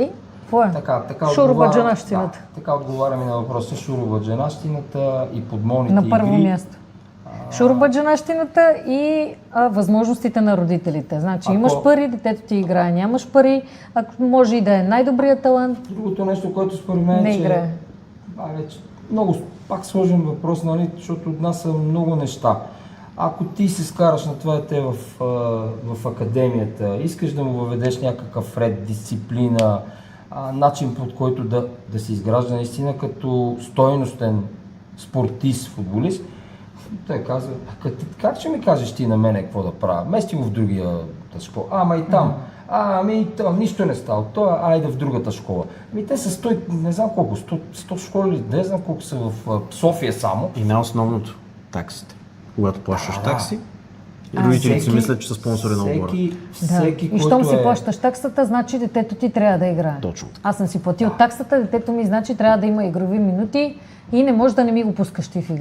Какво е? Така Шуробаджанащината. Така отговаряме на въпроса. Шуробаджанащината и подмолните На първо игри. място. Шуробаджанащината и възможностите на родителите. Значи имаш пари, детето ти играе, нямаш пари, ако може и да е най-добрият талант. Другото нещо, което според мен не е, че играе. Много пак сложен въпрос, нали, защото от нас са много неща. Ако ти се скараш на това дете в академията, искаш да му въведеш някакъв ред, дисциплина, начин, под който да се изгражда наистина като стойностен спортист, футболист, той казва, как ще ми кажеш ти на мене какво да правя? Мести го в другата школа. Ама и там. Там нищо не става. Той айде в другата школа. Те са 100, не знам колко, 100 школи, не знам колко са в София само. И най-основното, таксите. Когато плащаш такси, родителите си мислят, че са спонсори на отбора. И щом си плащаш таксата, значи детето ти трябва да играе. Точно. Аз съм си платил таксата, детето ми значи трябва да има игрови минути и не може да не ми го пускаш ти в игра.